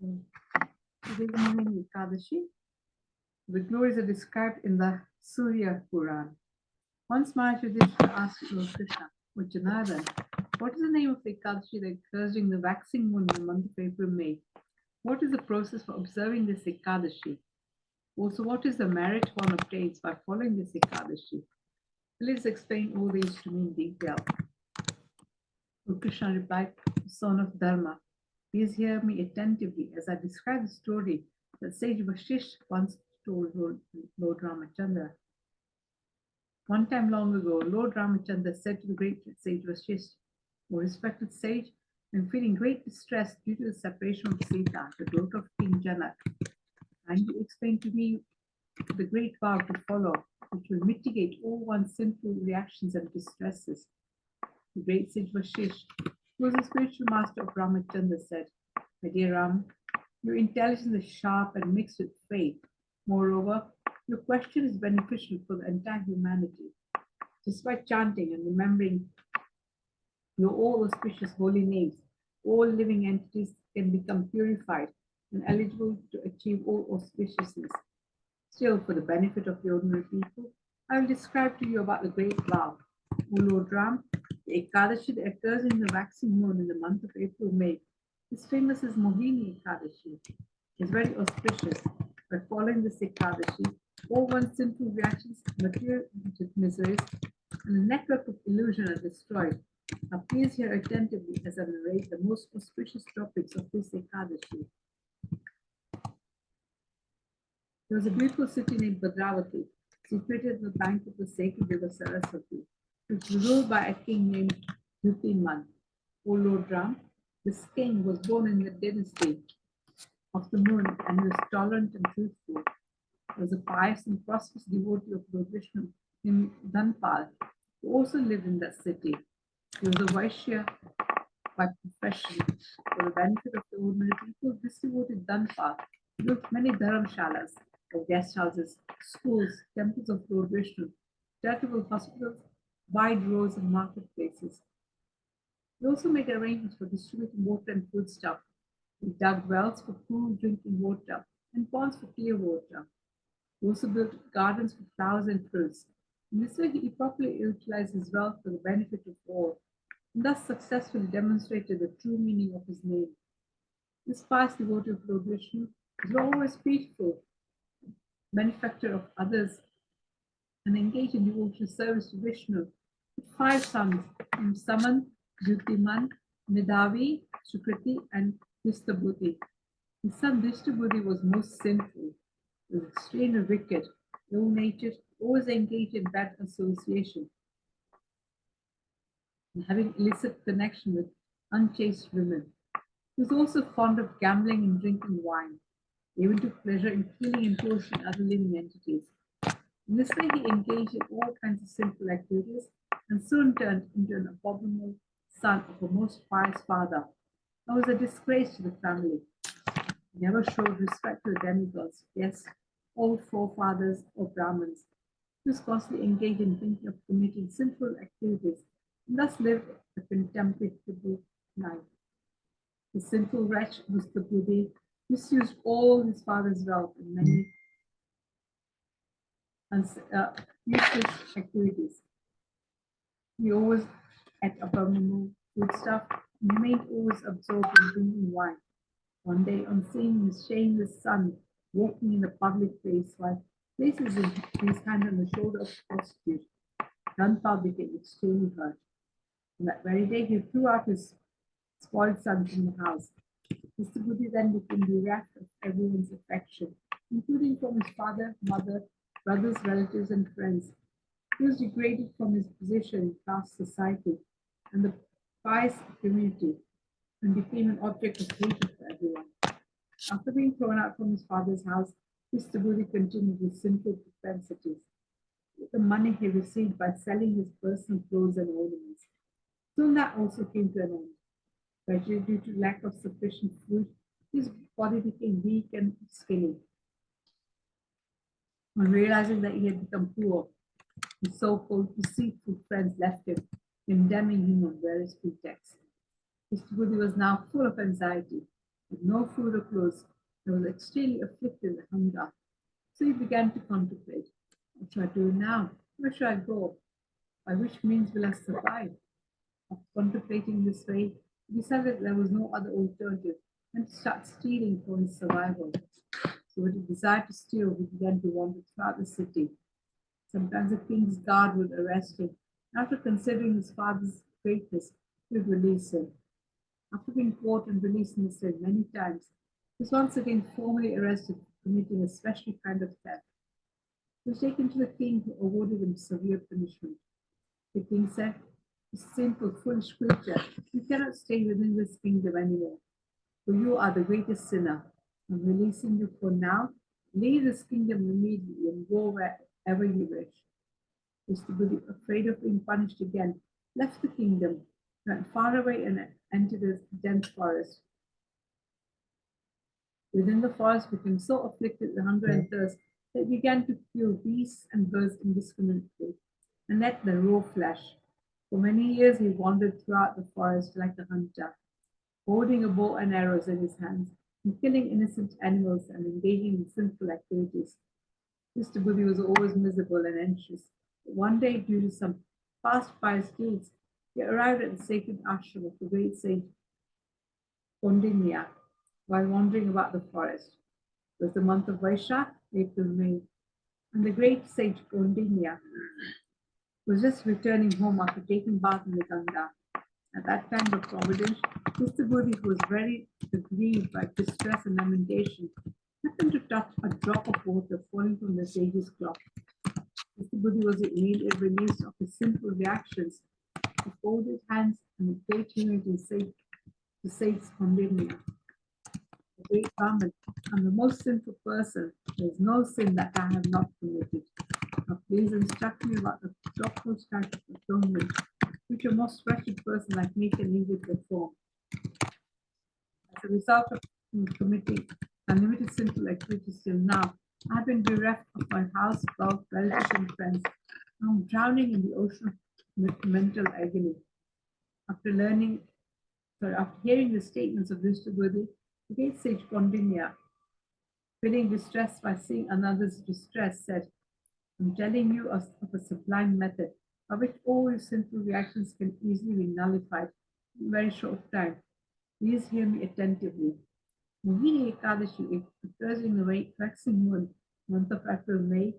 Today Mohini Ekadasi. The glories are described in the Surya Puran. Once Maharishi Yudhishthira asked Lord Krishna, "O Janardhan, what is the name of the Ekadashi that occurs during the waxing moon in the month of April-May? What is the process for observing this Ekadashi? Also, what is the merit one obtains by following this Ekadashi? Please explain all these to me in detail." Lord Krishna replied, "Son of Dharma, please hear me attentively as I describe the story that sage Vashisht once told Lord Ramachandra. One time long ago, Lord Ramachandra said to the great sage Vashisht, 'O respected sage, I am feeling great distress due to the separation of Sita, the daughter of King Janak. And you explain to me the great vow to follow, which will mitigate all one's sinful reactions and distresses.' The great sage Vashisht, who was the spiritual master of Ramachandra, said, 'My dear Ram, your intelligence is sharp and mixed with faith. Moreover, your question is beneficial for the entire humanity. Just by chanting and remembering your all auspicious holy names, all living entities can become purified and eligible to achieve all auspiciousness. Still, for the benefit of the ordinary people, I will describe to you about the great vow. O Lord Ram, the Ekadashi that occurs in the waxing moon in the month of April-May is famous as Mohini Ekadashi. It is very auspicious. By following this Ekadashi, all one's sinful reactions, material miseries, and the network of illusion are destroyed. Now please hear attentively as I narrate the most auspicious topics of this Ekadashi. There was a beautiful city named Bhadravati, situated at the bank of the sacred river Saraswati, which was ruled by a king named Yutiman. O Lord Ram, this king was born in the dynasty of the moon and he was tolerant and truthful. He was a pious and prosperous devotee of Lord Vishnu named Dhanpal, who also lived in that city. He was a Vaishya by profession. For the benefit of the ordinary people, this devoted Dhanpal built many dharamshalas, or guest houses, schools, temples of Lord Vishnu, charitable hospitals, wide roads and marketplaces. He also made arrangements for distributing water and foodstuff. He dug wells for cool drinking water and ponds for clear water. He also built gardens for flowers and fruits. In this way, he properly utilized his wealth for the benefit of all, and thus successfully demonstrated the true meaning of his name. This pious devotee of Lord Vishnu was always faithful, benefactor of others, and engaged in devotional service to Vishnu, with 5 sons named Saman, Yutiman, Medhavi, Sukriti, and Distabhuti. His son Distabhuti was most sinful, was extremely wicked, ill-natured, always engaged in bad association, and having illicit connection with unchaste women. He was also fond of gambling and drinking wine. He even took pleasure in killing and torturing other living entities. In this way, he engaged in all kinds of sinful activities and soon turned into an abominable son of a most pious father and was a disgrace to the family. He never showed respect to the demigods, yes, all forefathers or Brahmins. He was constantly engaged in thinking of committing sinful activities and thus lived a contemptible life. The sinful wretch Distabhuti misused all his father's wealth in many useless activities. He always ate abominable foodstuff and remained always absorbed in drinking wine. One day, on seeing his shameless son walking in a public place while places his hand on the shoulder of a prostitute, Dhanpal became extremely hurt. On that very day, he threw out his spoiled son from the house. Mr. Budi then became bereft of everyone's affection, including from his father, mother, brothers, relatives, and friends. He was degraded from his position in caste society and the pious community and became an object of hatred for everyone. After being thrown out from his father's house, Mr. Budi continued his sinful propensities. With the money he received by selling his personal clothes and ornaments, soon that also came to an end. Gradually, due to lack of sufficient food, his body became weak and skinny. On realizing that he had become poor, his so-called deceitful friends left him, condemning him on various pretexts. Mr. Budi was now full of anxiety, had no food or clothes, and was extremely afflicted with hunger. So he began to contemplate. What shall I do now? Where shall I go? By which means will I survive? After contemplating this way, he decided there was no other alternative than to start stealing for his survival. So with a desire to steal, he began to wander throughout the city. Sometimes the king's guard would arrest him. After considering his father's greatness, he would release him. After being caught and released in the cell many times, he was once again formally arrested for committing a special kind of theft. He was taken to the king, who awarded him severe punishment. The king said, "You sinful, foolish creature, you cannot stay within this kingdom anymore, for you are the greatest sinner. I'm releasing you for now. Leave this kingdom immediately and go wherever you wish." Mr. Buddhi, afraid of being punished again, left the kingdom, went far away and entered a dense forest. Within the forest became so afflicted with hunger and thirst that he began to kill beasts and birds indiscriminately, and let the raw flesh. For many years he wandered throughout the forest like a hunter, holding a bow and arrows in his hands, and killing innocent animals and engaging in sinful activities. Mr. Buddhi was always miserable and anxious. But one day, due to some past pious deeds, he arrived at the sacred ashram of the great saint Kondinya while wandering about the forest. It was the month of Vaishak, April, May, and the great sage Kondinya was just returning home after taking bath in the Ganga. At that time of providence, Mr. Buddhi, who was very aggrieved by distress and lamentation, happened to touch a drop of water falling from the sage's cloth. Mr. Buddhi was immediately released of his sinful reactions. He folded hands and with great humility said to Sage's Kondinya, "The great Brahman, I'm the most sinful person. There is no sin that I have not committed. Now please instruct me about the topmost type of atonement, which a most wretched person like me can easily perform. As a result of committing unlimited sinful activities till now, I have been bereft of my house, wealth, relatives, and friends. I'm drowning in the ocean of mental agony." After after hearing the statements of Vishnu Buddhi, the great sage Kondinya, feeling distressed by seeing another's distress, said, "I'm telling you of a sublime method by which all your sinful reactions can easily be nullified in a very short time. Please hear me attentively. Mohini Ekadasi occurs in the waxing moon, month of April, May.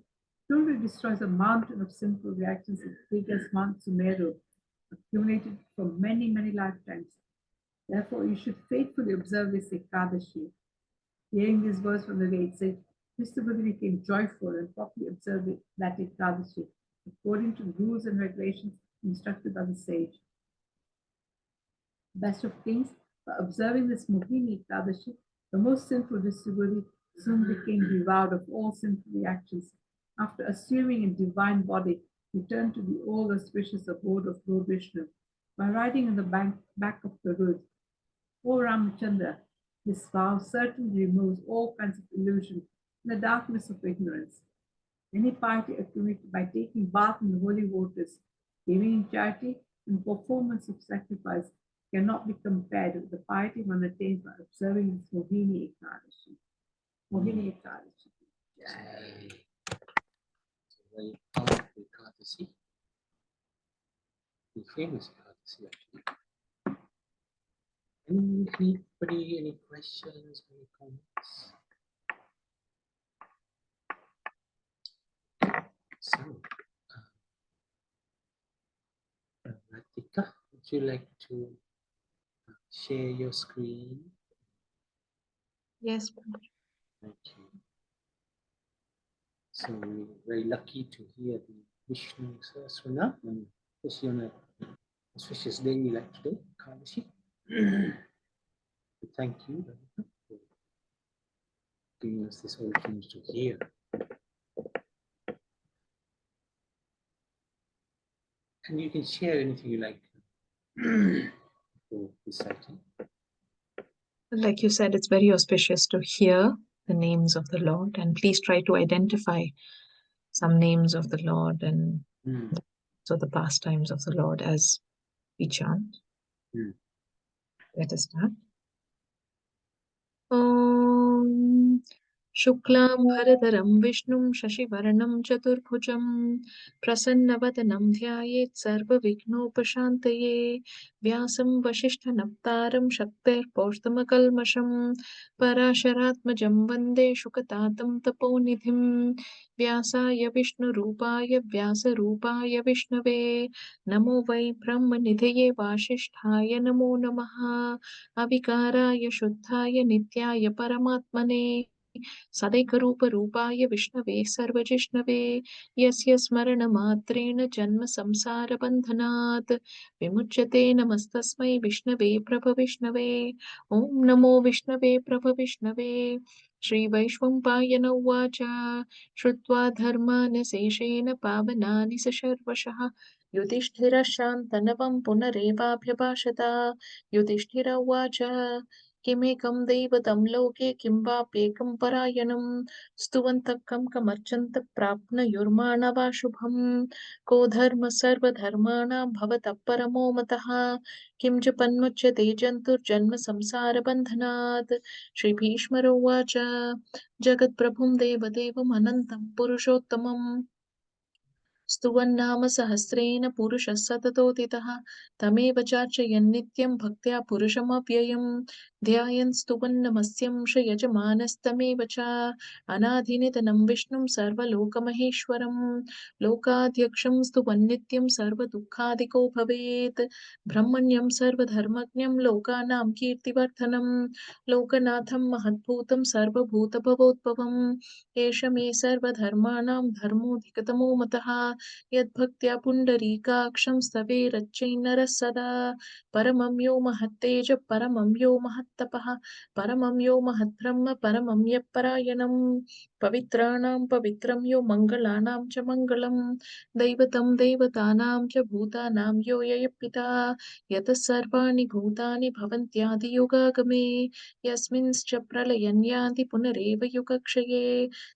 Truly destroys a mountain of sinful reactions as big as Mount Sumeru, accumulated from many, many lifetimes. Therefore, you should faithfully observe this Ekadashi." Hearing these words from the great sage, Mr. Buddha became joyful and properly observed that Ekadashi, according to the rules and regulations instructed by the sage. Best of kings, by observing this Mohini Ekadashi, the most sinful Mr. Buddha soon became devoured of all sinful reactions. After assuming a divine body, he returned to the all auspicious abode of Lord Vishnu. By riding on the back of the Gurud, "O Ramachandra, this vow certainly removes all kinds of illusion in the darkness of ignorance. Any piety accumulated by taking bath in the holy waters, giving in charity, and performance of sacrifice cannot be compared with the piety one attains by observing this Mohini Ekadashi." Mohini Ekadashi. Yay. It's a very powerful Ekadasi. The famous Ekadasi, actually. Anybody, any questions, any comments? So, Radhika, would you like to share your screen? Yes. Thank you. So we're very lucky to hear the Vishnu Sahasranam and especially on an auspicious day like today, Ekadasi. Thank you, Radhika, for giving us this opportunity to hear. And you can share anything you like for reciting. Like you said, it's very auspicious to hear the names of the Lord, and please try to identify some names of the Lord and so the pastimes of the Lord as we chant. Let us start. ॐ शुक्लां भरधरं विष्णुं शशिवर्णं चतुर्भुजं प्रसन्नवदनं ध्यायेत् सर्वविघ्नोपशान्तये व्यासं वसिष्ठनप्तारं शक्तेर्पौष्टमकल्मषं पराशरात्मजं वन्दे शुकतातं तपोनिधिं व्यासाय विष्णुरूपाय व्यासरूपाय विष्णवे नमो वै ब्रह्मनिधये वासिष्ठाय नमो नमः अविकाराय शुद्धाय नित्याय परमात्मने सदैकरूपरूपाय विष्णवे सर्वजिष्णवे यस्य स्मरणमात्रेण जन्म संसारबन्धनात् विमुच्यते नमस्तस्मै विष्णवे प्रभविष्णवे ॐ नमो विष्णवे प्रभविष्णवे श्रीवैश्वम्पायन उवाच श्रुत्वा धर्मान् शेषेण पावनानि स शर्वशः युधिष्ठिरशान्तनवं पुनरेवाभ्यभाषत युधिष्ठिर उवाच किमेकं दैवतं लोके किं वाप्येकं परायणं स्तुवन्तः कं कमर्चन्तः प्राप्नुयुर्माणवा शुभं को धर्मः सर्वधर्माणां भवतः परमो मतः किं च पन्मुच्यते जन्तुर्जन्म संसारबन्धनात् श्रीभीष्मर उवाच जगत्प्रभुं देवदेवम् अनन्तं पुरुषोत्तमम् स्तुवन्नाम सहस्रेण पुरुषः सततोदितः तमेव चार्चयन् नित्यं भक्त्या पुरुषमव्ययम् ध्यायन् स्तुवन्नमस्यंश यजमानस्तमेव च अनाधिनिधनं विष्णुं सर्वलोकमहेश्वरं लोकाध्यक्षं स्तुवन्नित्यं सर्वदुःखादिको भवेत् ब्रह्मण्यं सर्वधर्मज्ञं लोकानां कीर्तिवर्धनं लोकनाथं महद्भूतं सर्वभूतभवोद्भवम् एष मे सर्वधर्माणां धर्मोऽधिकतमो मतः यद्भक्त्या पुण्डरीकाक्षं स्तवेरच्चैनरः सदा परमं यो महत्तेज परमं यो महत्तपः परमं यो महद्ब्रह्म परमं यः परायणं पवित्राणां पवित्रं यो मङ्गलानां च मङ्गलं दैवतं देवतानां च भूतानां यो यः पिता यतः सर्वाणि भूतानि भवन्त्यादियुगागमे यस्मिंश्च प्रलयं यान्ति पुनरेव युगक्षये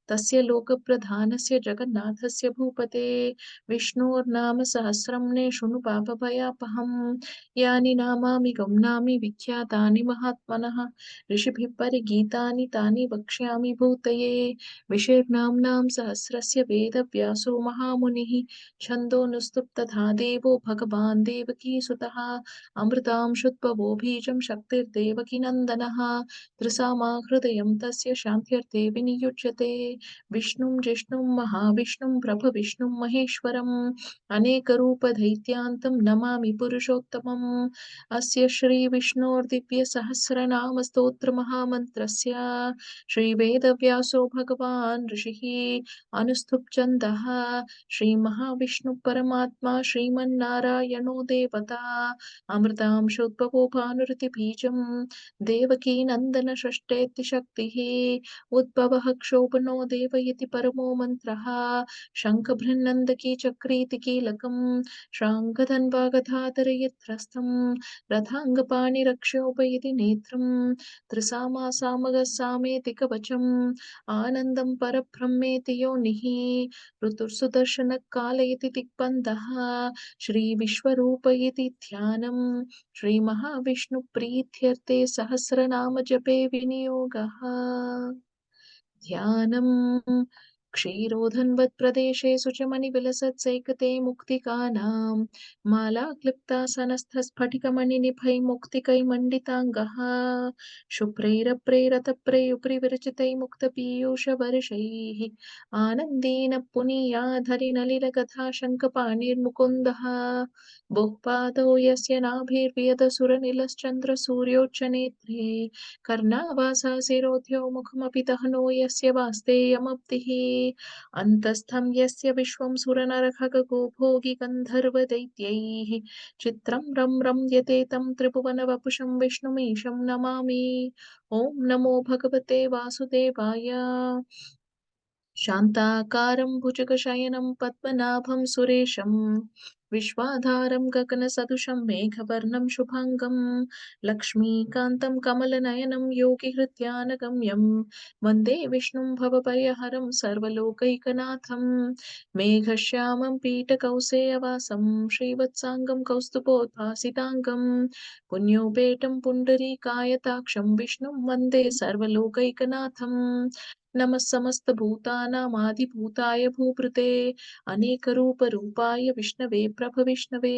तस्य लोकप्रधानस्य जगन्नाथस्य भूपते विष्णोर्नाम सहस्रं ने शृणु पापभयापहम् यानि नामानि गौणामि विख्यातानि महात्मनः ऋषिभिः परिगीतानि तानि वक्ष्यामि भूतये विशेर्नाम्नां सहस्रस्य वेदव्यासो महामुनिः छन्दोनुस्तुप्तथा देवो भगवान् देवकीसुतः अमृतांशुद्भवो बीजं शक्तिर्देवकीनन्दनः त्रिसामा हृदयं तस्य शान्त्यर्थे विनियुज्यते विष्णुं जिष्णुं महाविष्णुं प्रभविष्णुं महेश्वरम् अनेकरूपदैत्यान्तं नमामि पुरुषोत्तमम् अस्य श्रीविष्णोर्दिव्यसहस्रनामस्तोत्रमहामन्त्रस्य श्रीवेदव्यासो भगवान् ऋषिः अनुस्तुप्छन्दः श्रीमहाविष्णुपरमात्मा श्रीमन्नारायणो देवता अमृतांशोद्भवो भानुरतिबीजं देवकीनन्दन षष्ठेति शक्तिः उद्भवः क्षोभनो देव इति परमो मन्त्रः शङ्खभृन्नन्दकी चक्रीति कीलकं शाङ्गधन्वागधाधरयत्रस्तं रथाङ्गपाणिरक्षोभयति नेत्रं त्रिसामा सामगः सामेति कवचम् आनन्दं परब्रह्मेति योनिः ऋतुर्सुदर्शनकालयति दिग्बन्धः श्रीविश्वरूप इति ध्यानं श्रीमहाविष्णुप्रीत्यर्थे सहस्रनाम जपे विनियोगः ध्यानं क्षीरोधन्वत्प्रदेशे शुचमणिविलसत्सैकते मुक्तिकानां मालाक्लिप्तासनस्थस्फटिकमणिनिभैर्मुक्तिकैमण्डिताङ्गः शुभ्रैरप्रेरतप्रयुप्रिविरचितैर्मुक्तपीयूषवर्षैः आनन्देन पुनीयाधरिनलिलगथा शङ्खपाणिर्मुकुन्दः बहुपादौ यस्य नाभिर्वियदसुरनिलश्चन्द्रसूर्योच्चनेत्रे कर्णावासा शिरोध्यो मुखमपि दहनो यस्य वास्तेयमब्धिः अन्तस्थं यस्य विश्वं सुरनरखगो भोगि गन्धर्वदैत्यैः चित्रं रम्यते तं त्रिभुवनवपुषं विष्णुमीशं नमामि ॐ नमो भगवते वासुदेवाय शान्ताकारं भुजगशयनं पद्मनाभं सुरेशं विश्वाधारं गगनसदृशं मेघवर्णं शुभाङ्गं लक्ष्मीकान्तं कमलनयनं योगिहृद्यानगम्यं वन्दे विष्णुं भवभयहरं सर्वलोकैकनाथं मेघश्यामं पीठकौसेयवासं श्रीवत्साङ्गं कौस्तुभोद्भासिताङ्गं पुण्योपेतं पुण्डरीकायताक्षं विष्णुं वन्दे सर्वलोकैकनाथं नमः समस्तभूतानामादिभूताय भूभृते अनेकरूपरूपाय विष्णवे प्रभविष्णवे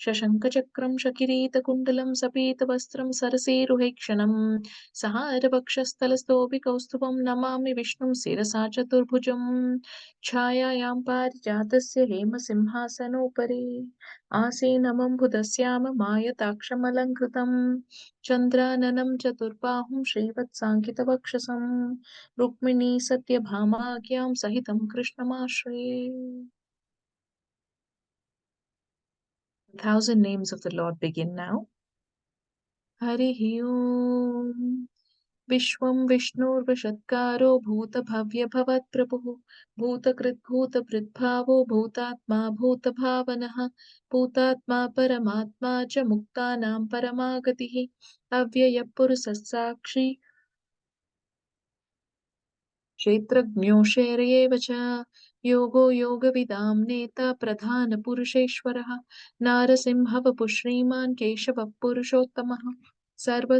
शशङ्खचक्रं शकिरीतकुण्डलं सपीतवस्त्रं सरसीरुहेक्षणं सहारवक्षस्थलस्थोऽपि कौस्तुभं नमामि विष्णुं शिरसा चतुर्भुजं छायायां पारिजातस्य हेमसिंहासनोपरि आसीनमं बुधस्याममायताक्षमलङ्कृतं चन्द्राननं चतुर्बाहुं श्रीवत्साङ्कितवक्षसं रुक्मिणी सत्यभामाज्ञां सहितं कृष्णमाश्रये 1,000 names of the Lord begin now. Harihi Om. Vishwam Vishnurvashatkaro Bhutabhavyabhavatprabhu Bhutakritbhutapridbhavo Bhutatma Bhutabhavanaha Bhutatma Paramatma Cha Muktanam Paramagatihi Avyayapurusasakshi क्षेत्रज्ञो शैर्येव च योगो योगविदां नेता प्रधानपुरुषेश्वरः नारसिंहवपु श्रीमान् केशवः पुरुषोत्तमः सर्व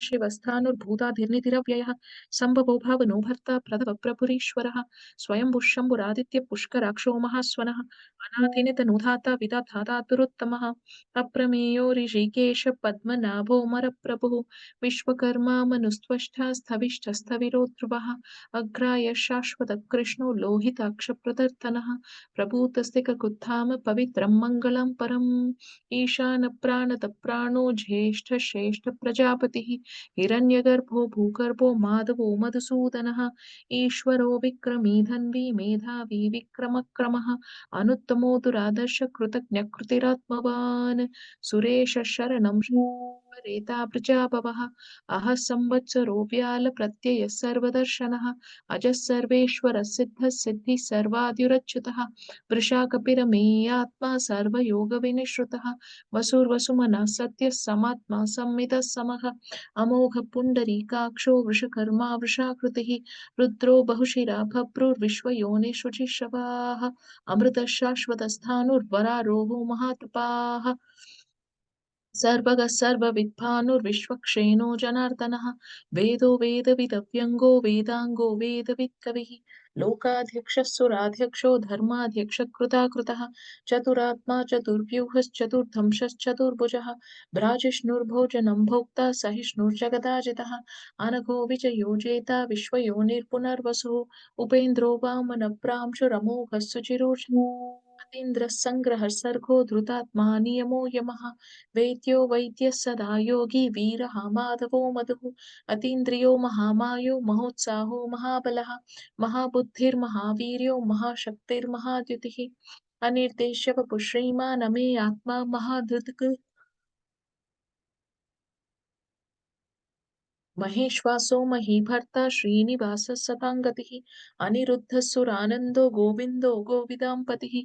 शिवस्थानुर्भूताधिर्निधिरव्ययः सम्भवो भावनो भर्ता प्रथव प्रभुरीश्वरः स्वयंभुः शम्भुरादित्य पुष्कराक्षो महास्वनः अनाथिनितनुधाता विदधाता दुरुत्तमः अप्रमेयो ऋषिकेश पद्मनाभो मरप्रभुः विश्वकर्मा मनुस्त्वष्टा स्थविष्ठस्थविरो ध्रुवः अग्राय शाश्वतकृष्णो लोहिताक्षप्रदर्तनः प्रभूतस्तिककुत्थाम पवित्रं मङ्गलं परम् ईशानप्राणतप्राणो ज्येष्ठश्रेष्ठ प्रजापतिः हिरण्यगर्भो भूगर्भो माधवो मधुसूदनः ईश्वरो विक्रमी धन्वी मेधावी विक्रमक्रमः अनुत्तमो दुरादर्श कृतज्ञकृतिरात्मवान् सुरेश शरणं रेता प्रजापवः अह संवत्सरो व्याल प्रत्ययः सर्वदर्शनः अजः सर्वेश्वरः सिद्धः सिद्धिः सर्वाद्युरच्युतः वृषाकपिरमेयात्मा सर्वयोगविनिश्रुतः वसुर्वसुमनः सत्यः समात्मा संमितः समः अमोघ पुण्डरीकाक्षो वृषकर्मा वृषाकृतिः रुद्रो बहुशिरा भभ्रुर्विश्वयोनिषुचिषवाः अमृतः शाश्वतस्थाणुर्वरारोहो महातपाः सर्वगः सर्वविद्भानुर्विश्वक्षेणो जनार्दनः वेदो वेदविदव्यङ्गो वेदाङ्गो वेदवित्कविः लोकाध्यक्षः सुराध्यक्षो धर्माध्यक्षकृताकृतः चतुरात्मा चतुर्व्यूहश्चतुर्धंशश्चतुर्भुजः भ्राजिष्णुर्भोजनं भोक्ता सहिष्णुर्जगदाजितः अनघो विजयोजेता विश्वयोनिर्पुनर्वसुः उपेन्द्रो वामनप्रांशुरमोघः सुचिरोषः अतीन्द्रः सङ्ग्रहः सर्गो धृतात्मा नियमो यमः वेद्यो वैद्यः सदा योगी वीरः माधवो मधुः अतीन्द्रियो महामायो महोत्साहो महाबलः महाबुद्धिर्महावीर्यो महाशक्तिर्महाद्युतिः अनिर्देश्य वपुः श्रीमान् अमे आत्मा महाधृतिः महेश्वासो महीभर्ता श्रीनिवासः सताङ्गतिः अनिरुद्धः सुरानन्दो गोविन्दो गोविदाम्पतिः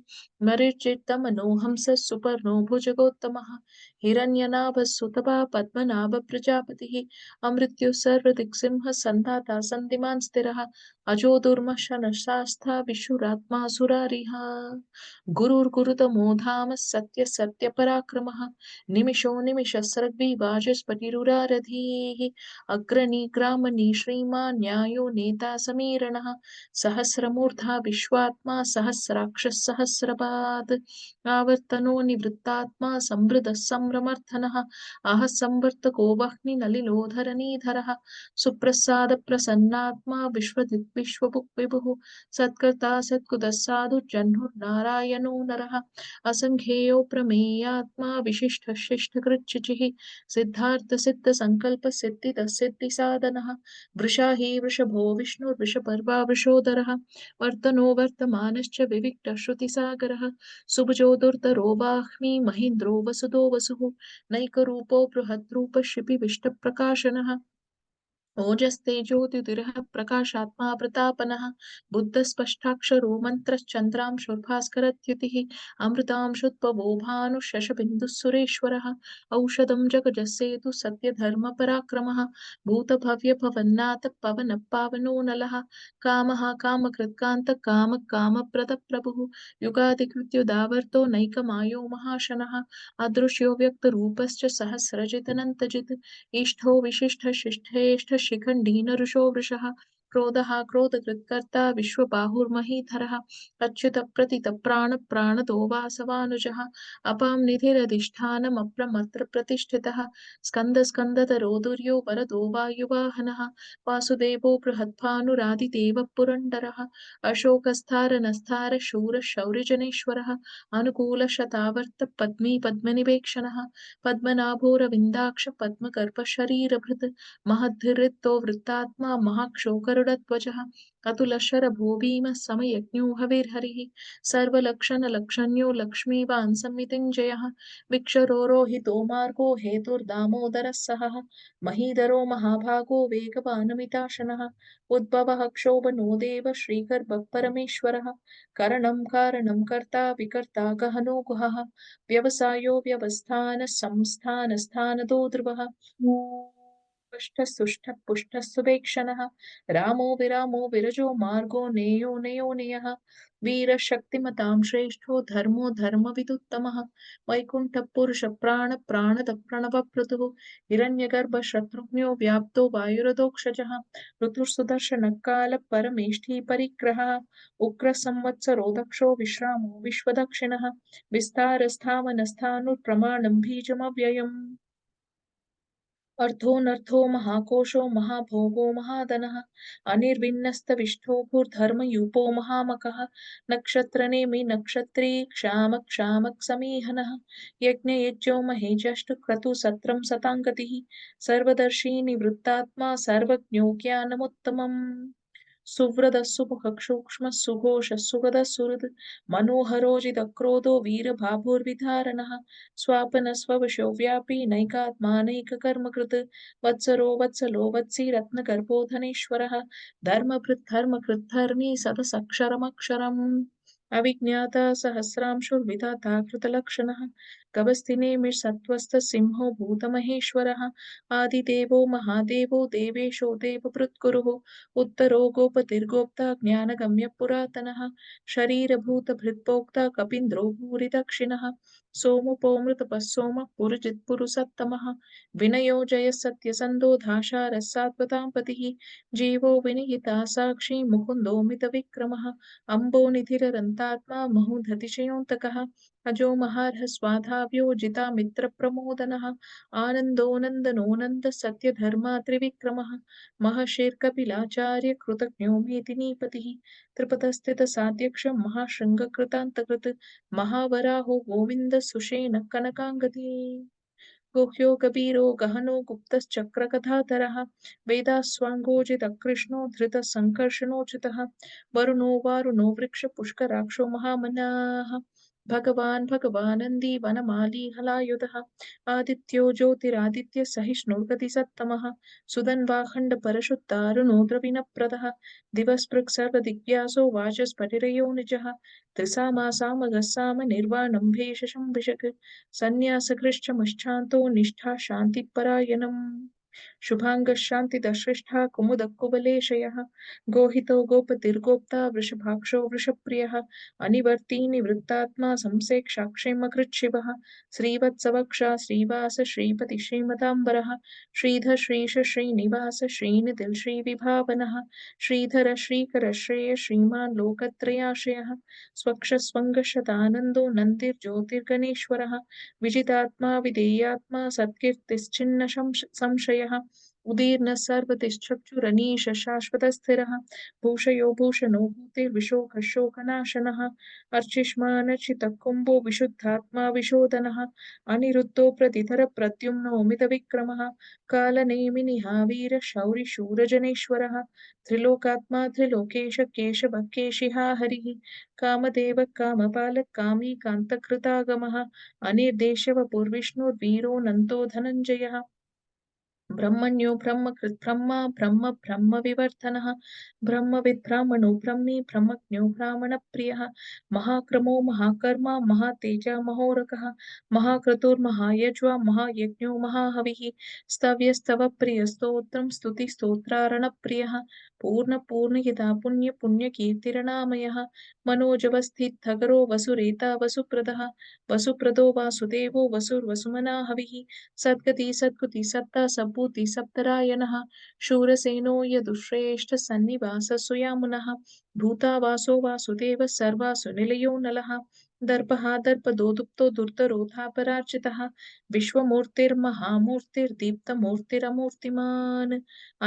मरिर्चित्तमनोहंसः सुपर्णो भुजगोत्तमः हिरण्यनाभः सुतपा पद्मनाभप्रजापतिः अमृत्युः सर्वदिक्सिंहः सन्धाता सन्धिमान् स्थिरः अजो दुर्मशनः शास्ता विशुरात्मा सुरारिः गुरुर्गुरुतमो धाम सत्य सत्यपराक्रमः निमिषो निमिषस्रग्वी वाचस्पतिरुरारधीः अग्रणी ग्रामणी श्रीमान् न्यायो नेता समीरणः सहस्रमूर्धा विश्वात्मा सहस्राक्षः सहस्रपात् आवर्तनो निवृत्तात्मा संवृतः संभ्रमर्थनः अह संवर्तको वह्निनलिलोधरनीधरः सुप्रसादप्रसन्नात्मा विश्वदिक् विश्वभुक् विभुः सत्कर्ता सत्कुतः साधु जह्नुर्नारायणो नरः असङ्ख्येयो प्रमेयात्मा विशिष्टः शिष्टकृच्छिचिः सिद्धार्थ सिद्ध संकल्प सिद्धिद सिद्धि साधनः वृषा हि वृषभो विष्णुर्वृषपर्वा वृषोदरः वर्तनो वर्तमानश्च विविक्तः श्रुतिसागरः सुभुजो दुर्धरो वाह्मी महीन्द्रो वसुदो वसुः नैकरूपो बृहद्रूप शिपिविष्टप्रकाशनः ओजस्तेजोतितिरः प्रकाशात्मा प्रतापनः बुद्धस्पष्टाक्षरो मन्त्रश्चन्द्रांशुर्भास्करद्युतिः अमृतांशुत्वबो भानुशशबिन्दुः सुरेश्वरः औषधं जगजस्येतु सत्यधर्मपराक्रमः भूतभव्यभवन्नाथ पवनः पावनो नलः कामः कामकृत्कान्तः कामः कामप्रदप्रभुः युगादिकृत्युदावर्तो नैकमायो महाशनः अदृश्यो व्यक्तरूपश्च सहस्रजितनन्तजित् इष्टो विशिष्टशिष्टेष्ट शिखण्डी नरुषो वृषः क्रोधः क्रोधकृत्कर्ता विश्वबाहुर्महीधरः अच्युतप्रतितप्राणप्राणदो वासवानुजः अपां निधिरधिष्ठानमप्रमत्र प्रतिष्ठितः स्कन्दस्कन्दतरो दुर्यो वरदो वायुवाहनः वासुदेवो बृहद्भानुरादिदेवः पुरन्दरः अशोकस्थारनस्थार शूरः शौर्यजनेश्वरः अनुकूलशतावर्त पद्मी पद्मनिवेक्षणः पद्मनाभोरविन्दाक्ष पद्मगर्भशरीरभृत् महद्धिरितो वृत्तात्मा महाक्षोकरुडध्वजः अतुलशरभो भीमः समयज्ञो हविर्हरिः सर्वलक्षणलक्षण्यो लक्ष्मीवान् संवितिञ्जयः विक्षरोरोहितो मार्गो हेतुर्दामोदरः सहः महीधरो महाभागो वेगवानमिताशनः उद्भवः क्षोभनो देव श्रीगर्भः परमेश्वरः करणं कारणं कर्ता विकर्ता गहनो गुहः व्यवसायो व्यवस्थान संस्थान स्थानदो ध्रुवः पुष्टः पुष्टः सुवेक्षणः रामो विरजो मार्गो नेयो नेयो नेयः वीरशक्तिमतां श्रेष्ठो धर्मो धर्मविदुत्तमः वैकुण्ठः पुरुष प्राणद प्रणवप्रतुः हिरण्यगर्भ शत्रुघ्नो व्याप्तो वायुरधोक्षजः ऋतुर्सुदर्शनकाल परमेष्ठी परिग्रहः उग्रसंवत्सरो दक्षो विश्रामो विश्वदक्षिणः विस्तारस्थावनस्थानुप्रमाणं बीजमव्ययम् अर्थोऽनर्थो महाकोशो महाभोगो महाधनः अनिर्विन्नस्तविष्ठो भूर्धर्मयूपो महामकः नक्षत्रनेमि नक्षत्री क्षामः क्षामः समीहनः यज्ञयज्ञो महेजष्टु क्रतु सत्रं सताङ्गतिः सर्वदर्शी निवृत्तात्मा सर्वज्ञो ज्ञानमुत्तमम् सुव्रतः सुमुखः सूक्ष्मः सुघोषः सुगतः सुहृद् मनोहरोजितक्रोधो वीरभाभुर्विधारणः स्वापन स्ववशो व्यापी नैकात्मानैककर्मकृत् वत्सरो वत्सलो वत्सी रत्नगर्भो धनेश्वरः धर्मभृत् धर्मकृत् धर्मी सदसक्षरमक्षरम् अविज्ञाता सहस्रांशुर्विधाता कृतलक्षणः कवस्तिनेमिषत्वस्तः सिंहो भूतमहेश्वरः आदिदेवो महादेवो देवेशो देवभृत्कुरुः उत्तरो गोपतिर्गोप्ता ज्ञानगम्य पुरातनः शरीरभूतभृत्पोक्ता कपीन्द्रो भूरिदक्षिणः सोमुपोमृतपः सोमः पुरुजित्पुरुषत्तमः विनयो जयः सत्यसन्धो धाशारः सात्वतां पतिः जीवो विनिहिता साक्षी मुकुन्दो मितविक्रमः अम्बोनिधिररन्तात्मा महुधतिशयोऽन्तकः अजो महार्ह स्वाधाव्यो जितामित्रप्रमोदनः आनन्दो नन्द सत्यधर्मा त्रिविक्रमः महर्षिर्कपिलाचार्य कृतज्ञो मेदिनीपतिः त्रिपथस्थितसाध्यक्ष महाशृङ्गकृतान्तकृत् महावराहो गोविन्द सुषेण कनकाङ्गदी गुह्यो कबीरो गहनो गुप्तश्चक्रकथाधरः वेदास्वाङ्गोजितकृष्णो धृतसङ्कर्षणोचितः वरुणो वारुणो वृक्षपुष्कराक्षो महामनाः भगवानन्दी वनमाली हलायुधः आदित्यो ज्योतिरादित्य सहिष्णुर्गतिसत्तमः सुदन्वाखण्डपरशुद्धारुणो द्रविणप्रदः दिवस्पृक् सर्वदिग्व्यासो वाचस्पतिरयो निजः त्रिसामासामगस्साम निर्वाणं भेषशं सन्न्यासकृच्छमुश्चान्तो निष्ठा शान्तिपरायणम् शुभाङ्गशान्तिदश्रेष्ठा कुमुदकुवलेशयः गोहितो गोपतिर्गोप्ता वृषभाक्षो वृषप्रियः अनिवर्ती निवृत्तात्मा संसेक्षाक्षेमकृच्छिवः श्रीवत्सवक्षा श्रीवास श्रीपति श्रीमताम्बरः श्रीधर श्रीश श्रीनिवास श्रीनिधिल श्रीविभावनः श्रीधर श्रीकर श्रेय श्रीमान् लोकत्रयाश्रयः स्वक्षस्वङ्गशतानन्दो नन्दिर्ज्योतिर्गणेश्वरः विजितात्मा विधेयात्मा सत्कीर्तिश्चिन्न संशयः उदीर्णः सर्वतिश्चक्षुरनीश शाश्वतस्थिरः भूषयो भूषणो भूतिर्विशोकशोकनाशनः अर्चिष्मानर्चितः कुम्भो विशुद्धात्मा विशोधनः अनिरुद्धो प्रतिधर प्रद्युम्नो मितविक्रमः कालनेमिनिहावीर शौरिशूरजनेश्वरः त्रिलोकात्मा त्रिलोकेश केशवः केशिहा हरिः कामदेव कामपालः कामी कान्तकृतागमः अनिर्देशवपुर्विष्णुर्वीरो नन्तो धनञ्जयः ब्रह्मण्यो ब्रह्मकृत् ब्रह्म ब्रह्म ब्रह्मविवर्धनः ब्रह्मविद् ब्राह्मणो ब्रह्मी ब्रह्मज्ञो ब्राह्मणप्रियः महाक्रमो महाकर्मा महातेजा महोरगः महाक्रतुर्महायज्वा महायज्ञो महाहविः स्तव्यस्तवप्रियस्तोत्रं स्तुतिस्तोत्रारणप्रियः पूर्णपूर्णयिता पुण्यपुण्यकीर्तिरनामयः मनोजवस्थितगरो वसुरेता वसुप्रदः वसुप्रदो वासुदेवो वसुर्वसुमना हविः सद्गति सद्गुति सत्ता सम्भूति सप्तरायणः शूरसेनो यदुश्रेष्ठ सन्निवास सुयामुनः भूतावासो वासुदेव सर्वासु निलयो नलः दर्पः दर्पदोदुप्तो दुर्धरोधापरार्चितः विश्वमूर्तिर्महामूर्तिर्दीप्तमूर्तिरमूर्तिमान्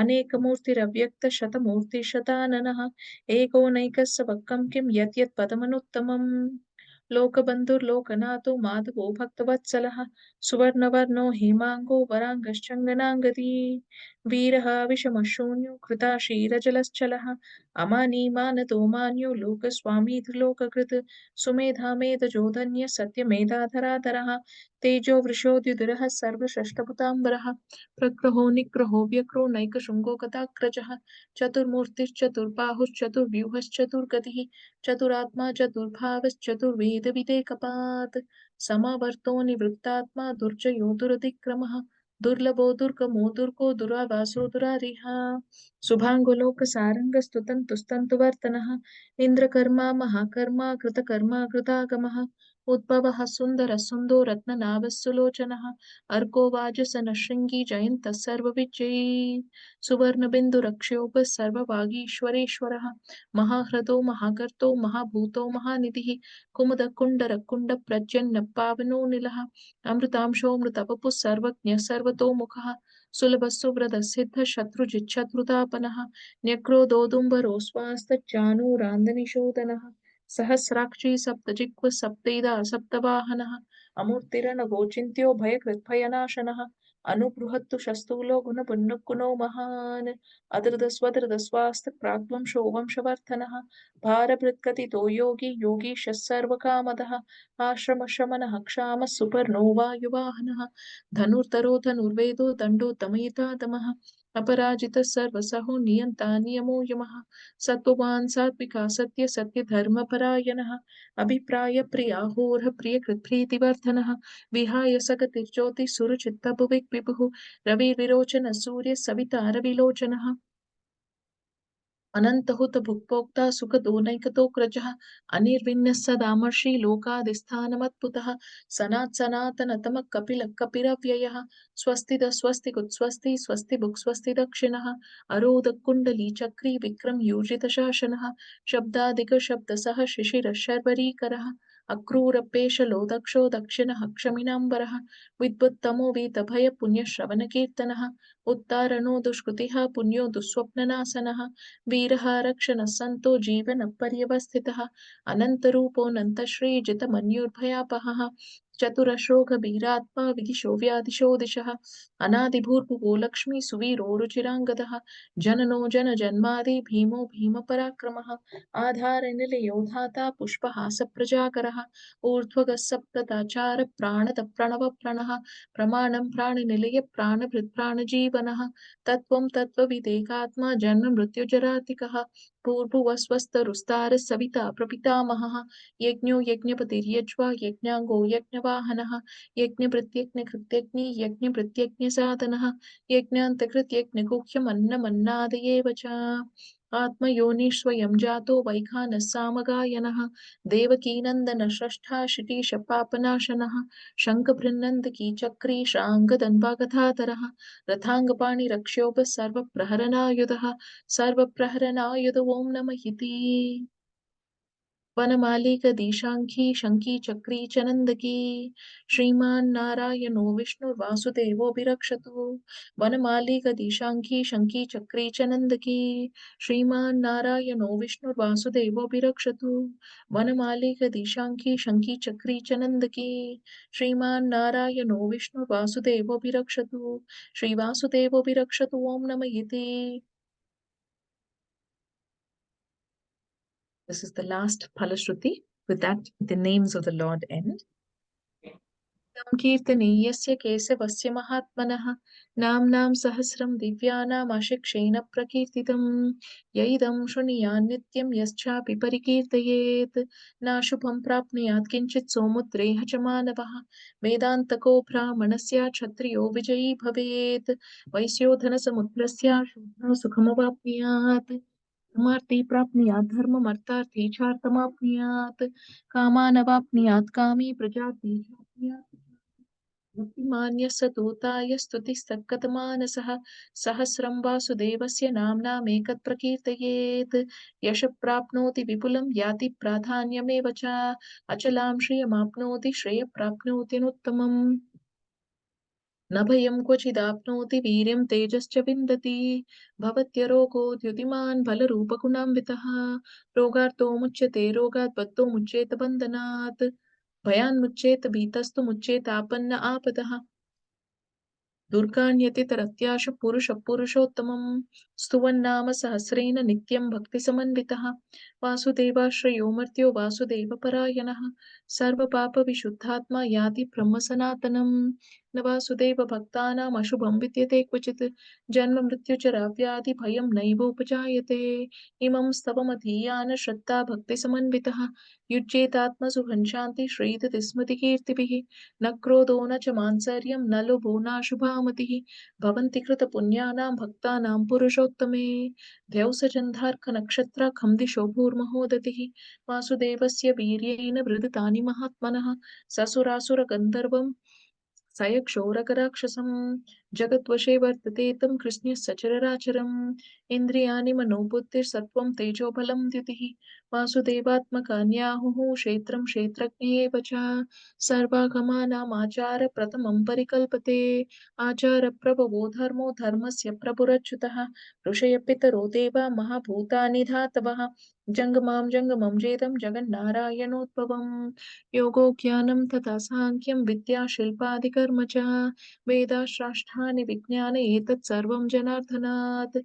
अनेकमूर्तिरव्यक्त शतमूर्तिशताननः एकोनैकस्सवक्कं किं यत् यत् पदमनुत्तमम् लोकबन्धुर्लोकनाथो माधवो भक्तवत्सलः सुवर्णवर्णो हेमाङ्गो वराङ्गश्चन्दनाङ्गदी वीरः विषमशून्यो कृताशीरजलश्चलः अमानी मानतो मान्यो लोकस्वामी त्रिलोककृत् सुमेधा मेधजोधन्य सत्यमेधाधराधरः तेजो वृषोद्युतिरः सर्वषष्ठभुताम्बरः प्रग्रहो निग्रहो व्यग्रो नैकशृङ्गो गदाग्रजः चतुर्मूर्तिश्चतुर्बाहुश्चतुर्व्यूहश्चतुर्गतिः चतुरात्मा चतुर्भावश्चतुर्वेदविदेकपात् समावर्तो निवृत्तात्मा दुर्जयो दुरतिक्रमः दुर्लभो दुर्गमो दुर्गो दुरावासो दुरारिः शुभाङ्गलोकसारङ्गस्तुतन्तुस्तन्तुवर्तनः इन्द्रकर्मा महाकर्मा कृतकर्मा कृतागमः उद्भवः सुन्दरः सुन्दो रत्ननाभः सुलोचनः अर्को वाजसनः शृङ्गी जयन्तः सर्वविजयी सुवर्णबिन्दुरक्षोभः सर्ववागीश्वरेश्वरः महाह्रदो महागर्तो महाभूतो महानिधिः कुमुदकुण्डरकुण्डप्रजन्न पावनो निलः अमृतांशोऽमृतवपुः सर्वज्ञः सर्वतोमुखः सुलभः सुव्रतः सिद्धः शत्रुजिच्छत्रुतापनः न्यक्रोधोदुम्बरो स्वास्तज्जानूरान्दनिशोधनः सहस्राक्षी सप्तजिह्व सप्तैदा सप्तवाहनः अमूर्तिरनगोचिन्त्यो भयकृद्भयनाशनः अनुबृहत्तु शस्तूलो गुणपुण्यगुणो महान् अदृतस्वदृतस्वास्त प्राग्वंशो वंशवर्धनः भारभृत्कथितो योगी योगीशः सर्वकामदः आश्रमशमनः क्षामः सुपर्णो वायुवाहनः धनुर्धरो धनुर्वेदो दण्डो दमयिता दमः अपराजितः सर्वसहो नियन्ता नियमो यमः सत्त्ववान् सात्विका सत्य सत्यधर्मपरायणः अभिप्राय प्रियाहोरः प्रियकृत्प्रीतिवर्धनः विहाय सकतिर्ज्योतिः सुरचित्तभुविक् विभुः रविर्विरोचन सूर्य सविता रविलोचनः अनन्तहुत भुक्पोक्ता सुखदोनैकतोऽग्रजः अनिर्विण्णः सदामर्षि लोकादिस्थानमत्पुतः सनातनतमः कपिलः कपिरव्ययः स्वस्तिद स्वस्तिकुत्स्वस्ति स्वस्ति भुक् स्वस्ति दक्षिणः अरोधः कुण्डली चक्री विक्रम यूजितशासनः शब्दादिकशब्दसः शिशिरः शर्वरीकरः अक्रूरपेशलो दक्षो दक्षिणः क्षमिनाम्बरः विद्वत्तमो वीतभय पुण्यश्रवणकीर्तनः उत्तारणो दुष्कृतिः पुण्यो दुःस्वप्ननाशनः वीरः रक्षणः सन्तो जीवनपर्यवस्थितः अनन्तरूपोऽनन्तश्रीजितमन्युर्भयापहः चतुरशोकबीरात्मा विदिशो व्यादिशो दिशः अनादिभूर्भुवो लक्ष्मी सुवीरो रुचिराङ्गदः जननो जनजन्मादि भीमो भीमपराक्रमः आधारनिलयो धाता पुष्पहासप्रजाकरः ऊर्ध्वगः सप्तदाचार प्राणद प्रणवप्रणः प्रमाणं प्राणनिलय प्राणभृत् प्राणजीवनः तत्त्वं तत्त्वविदेकात्मा जन्ममृत्युजरातिकः भूर्भुवस्वस्तरुस्तारः सविता प्रपितामहः यज्ञो यज्ञपतिर्यज्वा यज्ञाङ्गो यज्ञवाहनः यज्ञभृत्यज्ञकृत्यज्ञी यज्ञभृत्यज्ञसाधनः यज्ञान्तकृत्यज्ञगुह्यमन्नमन्नादयेव च आत्मयोनिस्वयं जातो वैखानः सामगायनः देवकीनन्दन षष्ठा शिटीशपापनाशनः शङ्खभृन्नन्दकी चक्री शाङ्गदन्वागधाधरः रथाङ्गपाणिरक्षोभ सर्वप्रहरणायुधः सर्वप्रहरणायुध ॐ नमः इति वनमालिकदीशाङ्की शङ्की चक्री च नन्दकी श्रीमान् नारायणो विष्णुर्वासुदेवोऽभिरक्षतु वनमालिकदीशाङ्की शङ्की चक्री च नन्दकी श्रीमान् नारायणो विष्णुर्वासुदेवोऽभिरक्षतु वनमालिकदीशाङ्की शङ्की चक्री च नन्दकी श्रीमान् नारायणो विष्णुर्वासुदेवोऽभिरक्षतु श्रीवासुदेवोऽभिरक्षतु ॐ नमः इति This is the last Phalashruti. With that, the names of the Lord end. कीर्तनीयस्य केशवस्य महात्मनः नाम्नां सहस्रं दिव्यानामाशिक्षेण प्रकीर्तितं यैदं शृणुयान् नित्यं यश्चापि परिकीर्तयेत् नाशुभं प्राप्नुयात् किञ्चित् सौमुद्रेह च मानवः वेदान्तको ब्राह्मणस्य क्षत्रियो विजयी भवेत् वैश्योधनसमुद्रस्य शूद्रो सुखमवाप्नुयात् धर्मार्थी प्राप्नुयात् धर्ममर्थार्थी चार्थमाप्नुयात् कामानवाप्नुयात् कामी प्रजाति चाप्नुयात् भक्तिमान्यः स दूताय स्तुतिस्तत्कथमानसः सहस्रं वासुदेवस्य नाम्नामेकत् प्रकीर्तयेत् यश प्राप्नोति विपुलं याति प्राधान्यमेव च अचलां श्रियमाप्नोति श्रेयप्राप्नोत्यनुत्तमम् न भयं क्वचिदाप्नोति वीर्यं तेजश्च विन्दति भवत्यरोगो द्युतिमान् बलरूपगुणान्वितः रोगार्तो मुच्यते रोगात् बद्धो मुच्येत बन्धनात् भयान्मुच्येत भीतस्तु मुच्येत आपन्न आपदः दुर्गान्यतितरत्याशु पुरुषः पुरुषोत्तमं स्तुवन्नाम सहस्रेण नित्यं भक्तिसमन्वितः वासुदेवाश्रयो मर्त्यो वासुदेवपरायणः सर्वपापविशुद्धात्मा याति ब्रह्म सनातनं न वासुदेवभक्तानाम् अशुभं विद्यते क्वचित् जन्म मृत्युचराव्याधिभयं नैवोपजायते इमं स्तवमधीयान श्रद्धा भक्तिसमन्वितः युज्येतात्मसुखं शान्ति श्रीदति स्मृतिकीर्तिभिः न क्रोधो न च मात्सर्यं न लोभो नाशुभामतिः भवन्ति कृतपुण्यानां भक्तानां पुरुषोत्तमे द्यौसजन्धार्कनक्षत्राखं दिशो भूर्महोदतिः वासुदेवस्य वीर्येण वृदतानि महात्मनः ससुरासुरगन्धर्वं सयक्षोरकराक्षसं जगद्वशे वर्तते तं कृष्णः सचरराचरम् इन्द्रियाणि मनोबुद्धिर्सत्त्वं तेजोबलं द्युतिः वासुदेवात्मकान्याहुः क्षेत्रं क्षेत्रज्ञ एव च सर्वागमानामाचार प्रथमं परिकल्पते आचारप्रभवो धर्मो धर्मस्य प्रभुरच्युतः ऋषयः पितरो देवा महाभूतानि धातवः जङ्गमां जङ्गमं जेदं जगन्नारायणोद्भवम् योगो ज्ञानं तथा साङ्ख्यं विद्या शिल्पादिकर्म च वेदाश्राष्टानि विज्ञाने एतत् सर्वं जनार्दनात्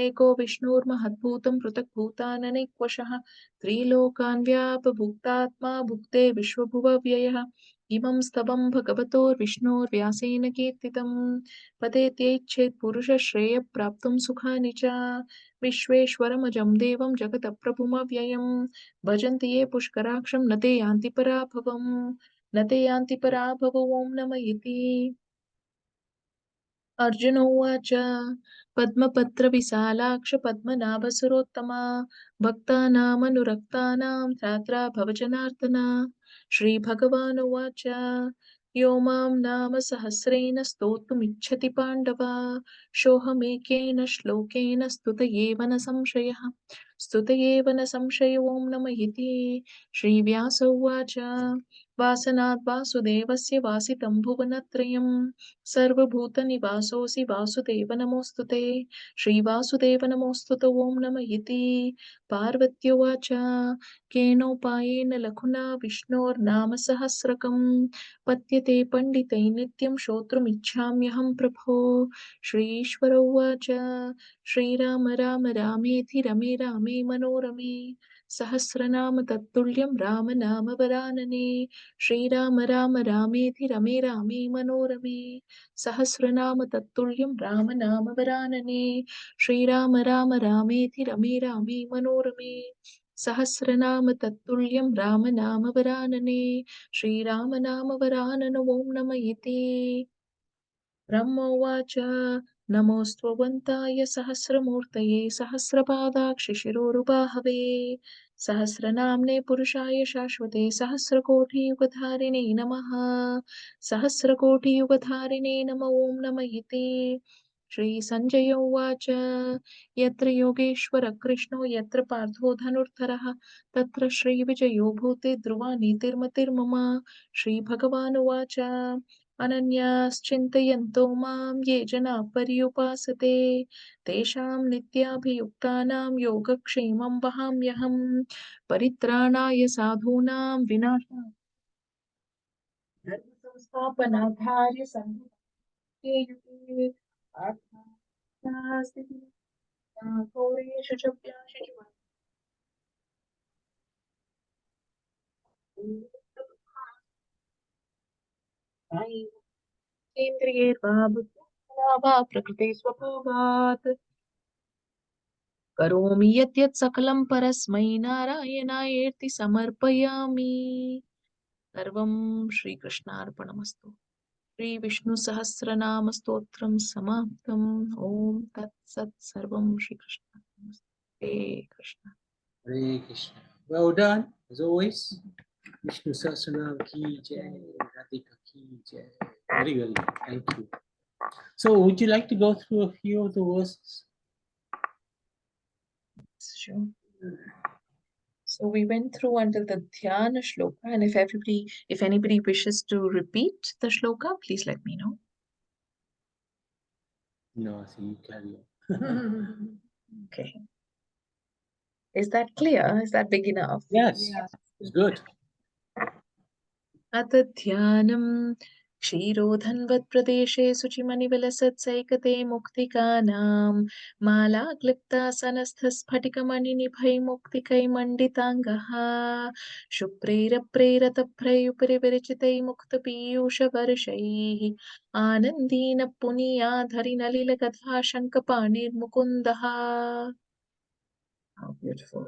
एको विष्णुर्महद्भूतं पृथक्भूताननेकवशः त्रिलोकान् व्यापभुक्तात्मा भुक्ते विश्वभुवव्ययः इमं स्तवं भगवतोर्विष्णोर्व्यासेन कीर्तितं पतेत्यैच्छेत् पुरुषः श्रेयः सुखानि च विश्वेश्वरमजं देवं जगतप्रभुमव्ययं भजन्ति ये पुष्कराक्षं न ते यान्ति पराभवम् न ते यान्ति पराभवो ॐ नम इति अर्जुन उवाच पद्मपत्रविशालाक्ष पद्मनाभसुरोत्तमा भक्तानामनुरक्तानां त्रात्रा भवजनार्दन श्रीभगवानुवाच यो मां नाम सहस्रेण स्तोतुमिच्छति पाण्डव सोऽहमेकेन श्लोकेन स्तुत एव न संशयः स्तुत एव न संशयो ॐ नमः इति श्रीव्यास उवाच वासनात् वासुदेवस्य वासितं भुवनत्रयम् सर्वभूतनिवासोऽसि वासुदेव नमोऽस्तु ते श्रीवासुदेव नमोऽस्तु ते ॐ नमः इति पार्वत्युवाच केनोपायेन लघुना विष्णोर्नाम सहस्रकं पद्यते पण्डितैः नित्यं श्रोतुमिच्छाम्यहं प्रभो श्रीश्वर उवाच श्रीराम राम रामेति रमे रामे मनोरमे सहस्रनाम तत्तुल्यं राम नाम वरानने श्रीराम राम रामेति रमे रामे मनोरमे सहस्रनाम तत्तुल्यं राम नाम वरानने श्रीराम राम रामेति रमे रामे मनोरमे सहस्रनाम तत्तुल्यं राम नाम वरानने श्रीराम नाम वरानन ॐ नम इति ब्रह्मोवाच नमोऽस्त्वन्ताय सहस्रमूर्तये सहस्रपादाक्षिशिरोरुबाहवे सहस्रनाम्ने पुरुषाय शाश्वते सहस्रकोटियुगधारिणे नमः सहस्रकोटियुगधारिणे नम ॐ नम इति श्रीसञ्जय उवाच यत्र योगेश्वर कृष्णो यत्र पार्थो धनुर्धरः तत्र श्रीविजयो भूते ध्रुवा नीतिर्मतिर्मम श्रीभगवानुवाच अनन्याश्चिन्तयन्तो मां ये जनाः पर्युपासते तेषां नित्याभियुक्तानां योगक्षेमं वहाम्यहम् परित्राणाय साधूनां विनाशाय धर्मसंस्थापनार्थाय संघे युगे अर्थास्ति घोरेषु च व्याशेषु इन्द्रियैर्वा बुद्ध्या वा प्रकृते स्वभावात् करोमि यद्यत् सकलं परस्मै नारायणायेति समर्पयामि सर्वं श्रीकृष्णार्पणमस्तु श्री विष्णु सहस्रनाम स्तोत्रम समाप्तम ओम तत्सत् सर्वं श्रीकृष्णार्पणमस्तु हे Krishna Hare Krishna. Well done, as always. Vishnu Sahasranam ki jai, Radhika ki jai. Very well done. Thank you. So, would you like to go through a few of the verses? Sure. So we went through until the Dhyana shloka, and if anybody wishes to repeat the shloka, please let me know. No, I think you carry on. Okay. Is that clear? Is that big enough? Yes, Yeah. it's good. अथ ध्यानं क्षीरोधन्वत्प्रदेशे शुचिमनिविलसत्सैकते मुक्तिकानां मालाक्लिप्तासनस्थस्फटिकमणिनिभैर्मुक्तिकैमण्डिताङ्गः शुभ्रैरप्रेरतप्रैरुपरिविरचितैर्मुक्तपीयूषवर्षैः आनन्दीन पुनीयाधरिनलिलकथा शङ्खपाणिर्मुकुन्दः. How beautiful.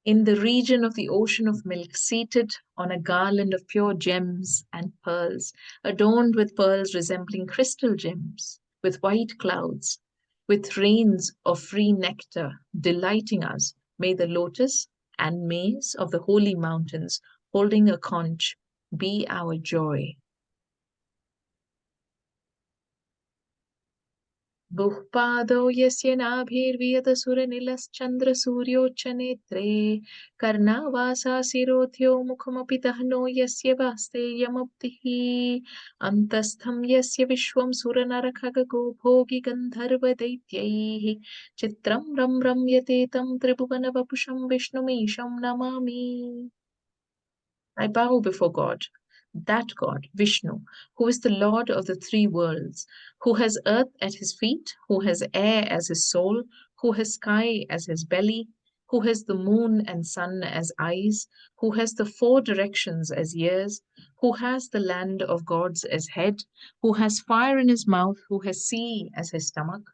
In the region of the ocean of milk, seated on a garland of pure gems and pearls, adorned with pearls resembling crystal gems, with white clouds, with rains of free nectar, delighting us, may the lotus and maize of the holy mountains, holding a conch, be our joy. बुःपादौ यस्य नाभिर्वियतसुरनिलश्चन्द्रसूर्योच्चनेत्रे कर्णावासासिरोध्यो मुखमपि दहनो यस्य वास्तेयमब्धिः अन्तस्थं यस्य विश्वं सुरनरखगो भोगि गन्धर्वदैत्यैः चित्रं रम्यते तं त्रिभुवनवपुषं विष्णुमीशं Namami. I bow before God, that God, Vishnu, who is the Lord of the three worlds, who has earth at his feet, who has air as his soul, who has sky as his belly, who has the moon and sun as eyes, who has the four directions as ears, who has the land of gods as head, who has fire in his mouth, who has sea as his stomach,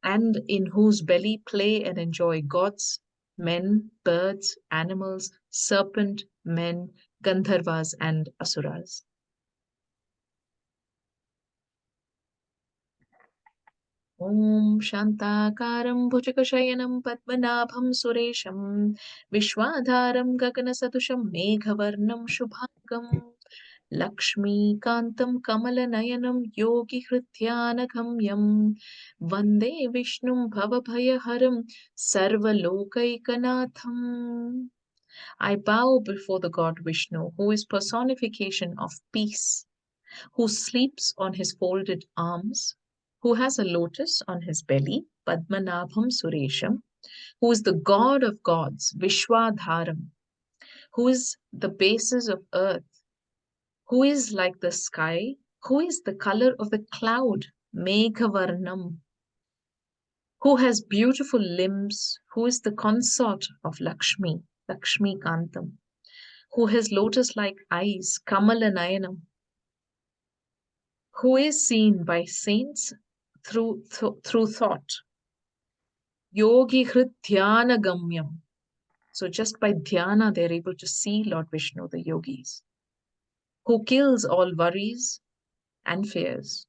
and in whose belly play and enjoy gods, men, birds, animals, serpent, men, Gandharvas, and Asuras. Om Shantakaram Bhujagashayanam Padmanabham Suresham Vishwadharam Gaganasadusham Meghavarnam Shubhangam Lakshmíkantam Kamalanayanam Yogi Hrityanagamyam Vande Vishnum Bhavabhayaharam Sarvalokaikanaatham. I bow before the god Vishnu, who is personification of peace, who sleeps on his folded arms, who has a lotus on his belly, Padmanabham Suresham, who is the god of gods, Vishwadharam, who is the basis of earth, who is like the sky, who is the color of the cloud, Meghavarnam, who has beautiful limbs, who is the consort of Lakshmi, Lakshmíkantam, who has lotus-like eyes, Kamalanayanam, who is seen by saints through thought, Yogi Hrityanagamyam. So just by dhyana, they're able to see Lord Vishnu, the yogis, who kills all worries and fears.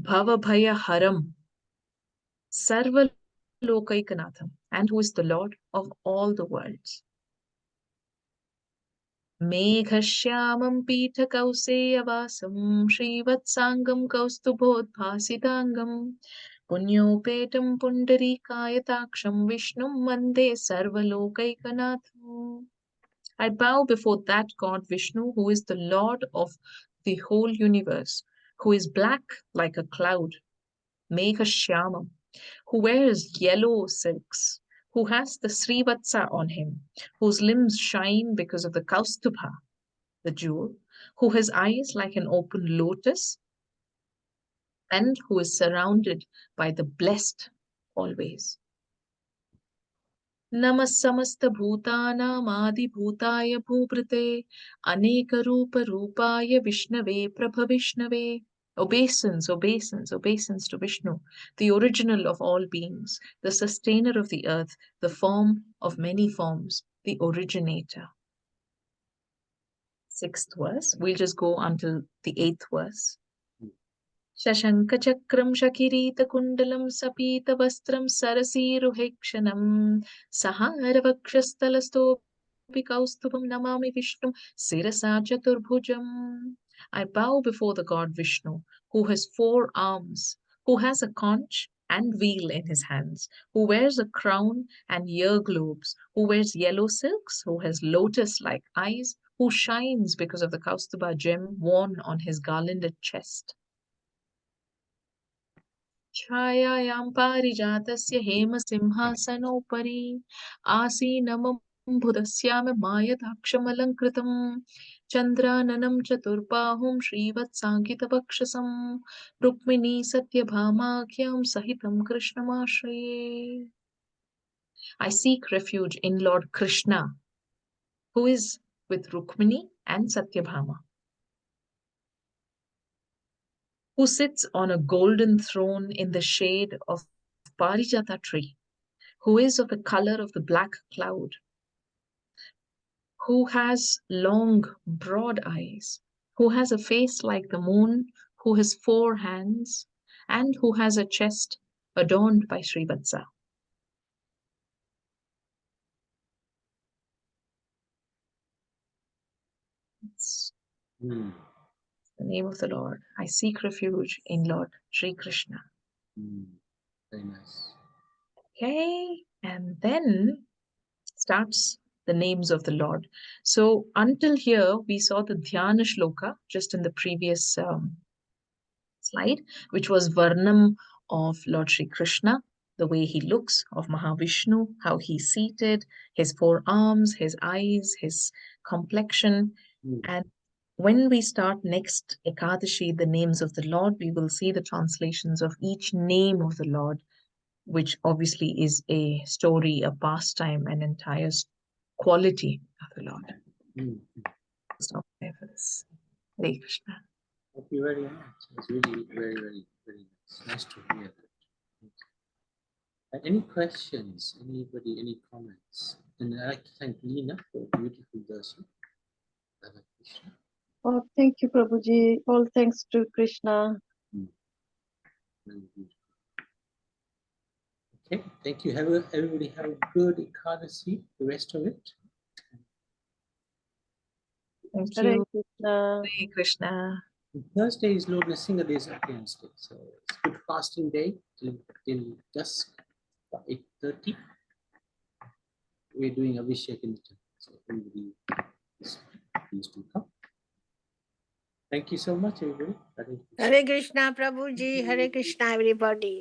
Bhavabhaya Haram, Sarva Lokaikanatham, and who is the Lord of all the worlds. Meghashyamam Pitakauseyavasam Srivatsangam Kaustubhodbhasitangam Punyopetam Pundarikayataksam Vishnum Mande Sarvalokaikanathu. I bow before that God Vishnu, who is the Lord of the whole universe, who is black like a cloud, Meghashyamam, who wears yellow silks, who has the Srivatsa on him, whose limbs shine because of the Kaustubha, the jewel, who has eyes like an open lotus, and who is surrounded by the blessed always. Namah samasta bhutanam adi bhutaya bhubrite aneka rupa rupaya Vishnave prabhavishnave. Obeisance, obeisance, obeisance to Vishnu, the original of all beings, the sustainer of the earth, the form of many forms, the originator. Sixth verse. We'll just go until the eighth verse. Shashankachakram Shakiritakundalam Sapitavastram Sarasiruhekshanam Saharavakshastalastopi Kaustubam Namami Vishnu Sirasa Chaturbhujam. I bow before the god Vishnu, who has 4 arms, who has a conch and wheel in his hands, who wears a crown and ear globes, who wears yellow silks, who has lotus-like eyes, who shines because of the Kaustuba gem worn on his garlanded chest. छायायां पारिजातस्य हेमसिंहासनोपरि आसीनमम्बुधस्यामि मायताक्षमलङ्कृतं चन्द्राननं चतुर्बाहुं श्रीवत्साङ्कितवक्षसं रुक्मिणी सत्यभामाख्यां सहितं कृष्णमाश्रये. I seek refuge in Lord Krishna, who is with Rukmini and Satyabhama, who sits on a golden throne in the shade of Parijata tree, who is of the color of the black cloud, who has long, broad eyes, who has a face like the moon, who has 4 hands, and who has a chest adorned by Srivatsa. It's the name of the Lord. I seek refuge in Lord Sri Krishna. Very nice. Okay, and then starts the names of the Lord. So until here, we saw the Dhyana Shloka just in the previous slide, which was Varnam of Lord Sri Krishna, the way he looks, of Mahavishnu, how he's seated, his 4 arms, his eyes, his complexion. And when we start next Ekadashi, the names of the Lord, we will see the translations of each name of the Lord, which obviously is a story, a pastime, an entire quality of the Lord. Stop there for this. Hare Krishna. Thank you very much. It was really very, very, very nice. Nice to hear that. Any questions? Anybody? Any comments? And I'd like to thank Leena for a beautiful darshan. Radha Krishna. Oh, thank you, Prabhuji. All thanks to Krishna. Very beautiful. Okay, thank you. Everybody have a good Ekadasi, the rest of it. Thank Hare you. Krishna. Hare Krishna. Thursday is Lord Nrsimha Day Sapiens Day, so it's a good fasting day till dusk, 8:30. We're doing Abhishek in the temple, so everybody is please do come. Thank you so much, everybody. Hare Krishna, Prabhuji. Hare Krishna, everybody.